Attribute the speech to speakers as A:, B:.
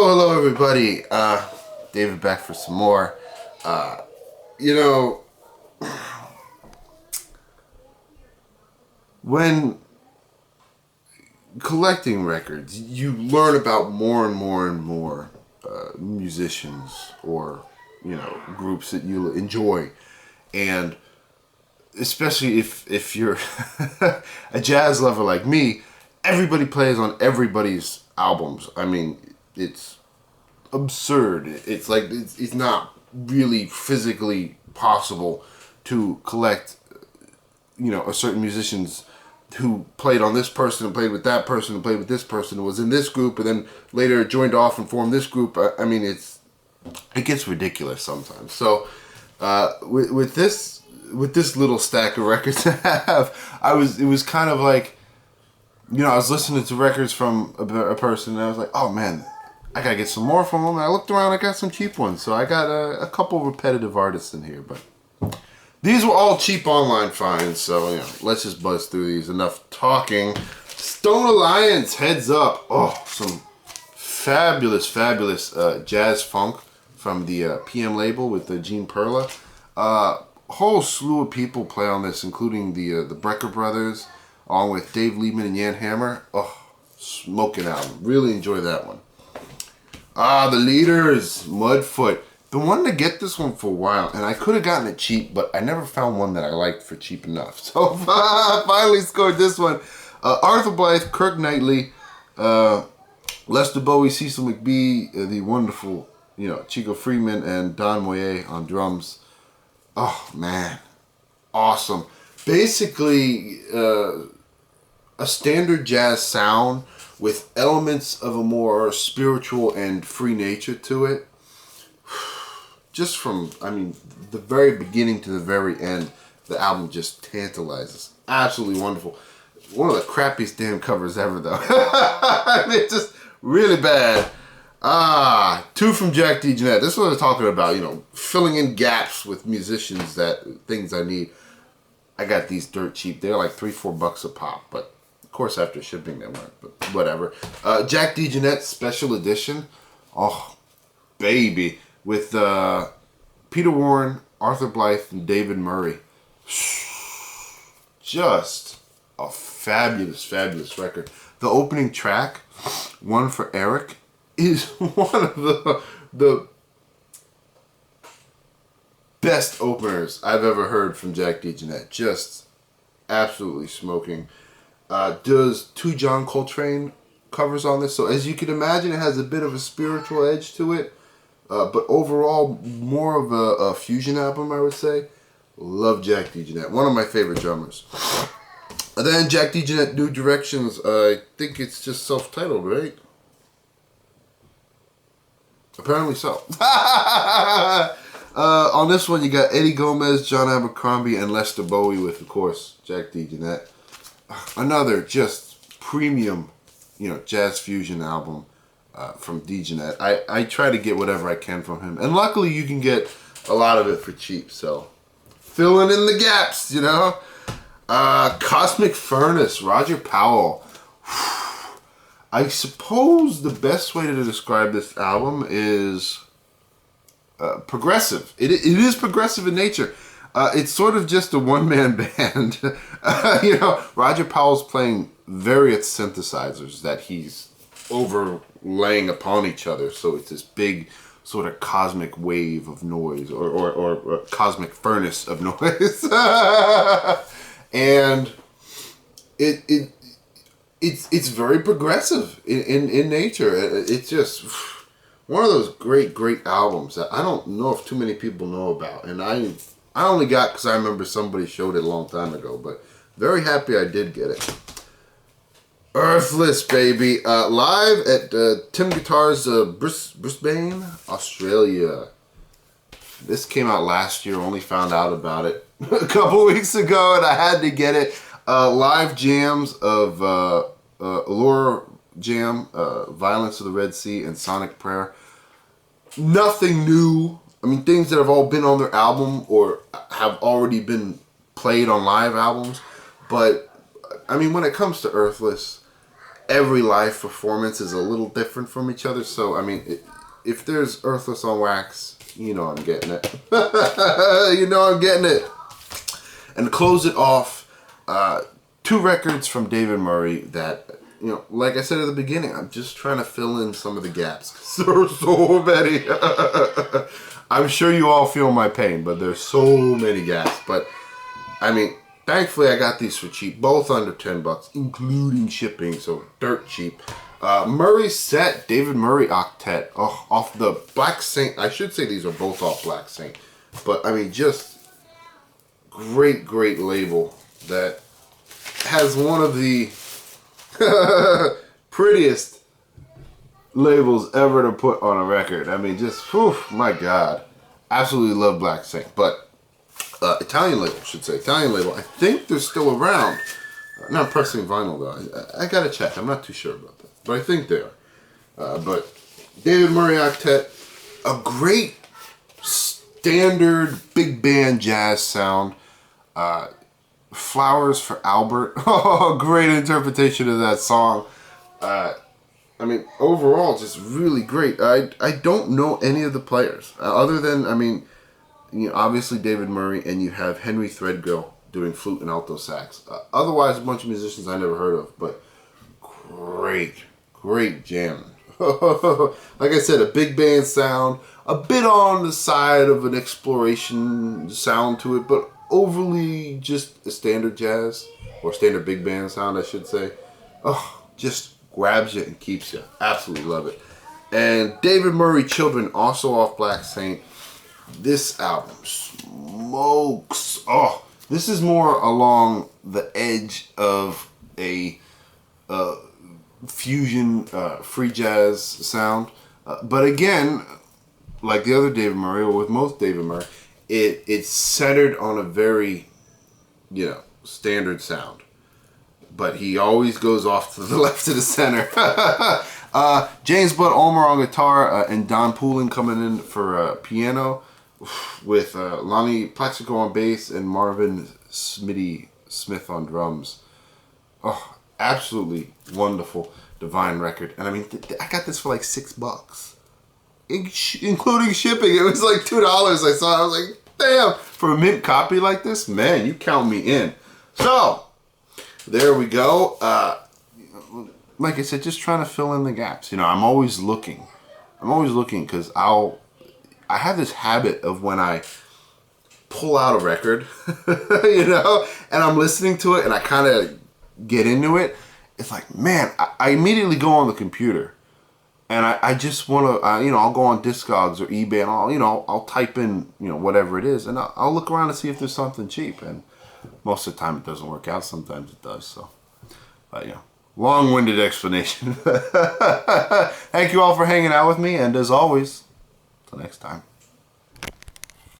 A: Hello everybody. David back for some more. You know, when collecting records, you learn about more and more musicians or, groups that you enjoy. And especially if you're a jazz lover like me, everybody plays on everybody's albums. I mean, it's absurd. It's like it's not really physically possible to collect, a certain musicians who played on this person and played with that person and played with this person and was in this group and then later joined off and formed this group. I mean, it gets ridiculous sometimes. So with this little stack of records I have, it was kind of like, I was listening to records from a person and I was like, oh man, I gotta get some more from them. And I looked around, I got some cheap ones. So I got a couple repetitive artists in here, but these were all cheap online finds. So, let's just buzz through these. Enough talking. Stone Alliance, Heads Up. Oh, some fabulous jazz funk from the PM label with the Gene Perla. Whole slew of people play on this, including the Brecker brothers, along with Dave Liebman and Jan Hammer. Oh, smoking album. Really enjoy that one. The Leaders, Mudfoot. Been wanting to get this one for a while, and I could have gotten it cheap, but I never found one that I liked for cheap enough. So finally scored this one. Arthur Blythe, Kirk Knightley, Lester Bowie, Cecil McBee, the wonderful, Chico Freeman, and Don Moyer on drums. Oh man, awesome. Basically, a standard jazz sound with elements of a more spiritual and free nature to it. Just from, the very beginning to the very end, the album just tantalizes. Absolutely wonderful. One of the crappiest damn covers ever, though. It's just really bad. Two from Jack DeJohnette. This is what I'm talking about, filling in gaps with musicians things I need. I got these dirt cheap. They're like $3-4 a pop, but of course after shipping they weren't, but whatever. Jack DeJohnette Special Edition. Oh, baby. With Peter Warren, Arthur Blythe, and David Murray. Just a fabulous record. The opening track, One for Eric, is one of the best openers I've ever heard from Jack DeJohnette. Just absolutely smoking. Does 2 John Coltrane covers on this. So as you can imagine, it has a bit of a spiritual edge to it. But overall, more of a fusion album, I would say. Love Jack DeJohnette. One of my favorite drummers. And then Jack DeJohnette New Directions. I think it's just self-titled, right? Apparently so. On this one, you got Eddie Gomez, John Abercrombie, and Lester Bowie with, of course, Jack DeJohnette. Another just premium, jazz fusion album. From DeJohnette. I try to get whatever I can from him. And luckily you can get a lot of it for cheap. So filling in the gaps, Cosmic Furnace, Roger Powell. I suppose the best way to describe this album is progressive. It is progressive in nature. It's sort of just a one-man band. Roger Powell's playing various synthesizers that he's overlaying upon each other, so it's this big sort of cosmic wave of noise or cosmic furnace of noise. And it's very progressive in nature. It's just one of those great albums that I don't know if too many people know about, and I only got because I remember somebody showed it a long time ago, but very happy I did get it. Earthless, baby. Live at Tim Guitars Brisbane, Australia. This came out last year. Only found out about it a couple weeks ago, and I had to get it. Live jams of Allure Jam, Violence of the Red Sea, and Sonic Prayer. Nothing new. Things that have all been on their album or have already been played on live albums. But, when it comes to Earthless, every live performance is a little different from each other. So, I mean, if there's Earthless on wax, you know I'm getting it. You know I'm getting it. And to close it off, 2 records from David Murray that, you know, like I said at the beginning, I'm just trying to fill in some of the gaps. There are so many. I'm sure you all feel my pain, but there's so many gaps. But, I mean, thankfully I got these for cheap, both under $10, including shipping, so dirt cheap. Murray set, David Murray Octet, off the Black Saint. I should say these are both off Black Saint. But, I mean, just great, great label that has one of the prettiest labels ever to put on a record. I mean, just, whew, my God. Absolutely love Black Saint. But, Italian label, I should say. Italian label. I think they're still around. Not pressing vinyl, though. I gotta check. I'm not too sure about that. But I think they are. But David Murray Octet, a great standard big band jazz sound. Flowers for Albert. Oh, great interpretation of that song. I mean, overall, just really great. I don't know any of the players other than, I mean, you know, obviously David Murray, and you have Henry Threadgill doing flute and alto sax. Otherwise, a bunch of musicians I never heard of, but great jam. Like I said, a big band sound, a bit on the side of an exploration sound to it, but overly just a standard jazz, or standard big band sound, I should say. Oh, just grabs you and keeps you. Absolutely love it. And David Murray Children, also off Black Saint. This album smokes. Oh, this is more along the edge of a fusion free jazz sound. But again, like the other David Murray, or with most David Murray, it's centered on a very, you know, standard sound. But he always goes off to the left of the center. James Bud Ulmer on guitar, and Don Poulin coming in for piano, with Lonnie Plaxico on bass and Marvin Smitty Smith on drums. Oh, absolutely wonderful, divine record. And I mean, I got this for like $6. Including shipping. It was like $2 I saw. I was like, damn, for a mint copy like this, man, you count me in. So, there we go. Like I said, just trying to fill in the gaps. You know, I'm always looking because I have this habit of when I pull out a record, you know, and I'm listening to it and I kind of get into it. It's like, man, I immediately go on the computer. And I just want to, you know, I'll go on Discogs or eBay and I'll type in, you know, whatever it is. And I'll look around and see if there's something cheap. And most of the time it doesn't work out. Sometimes it does. So, but, you know, long-winded explanation. Thank you all for hanging out with me. And as always, till next time.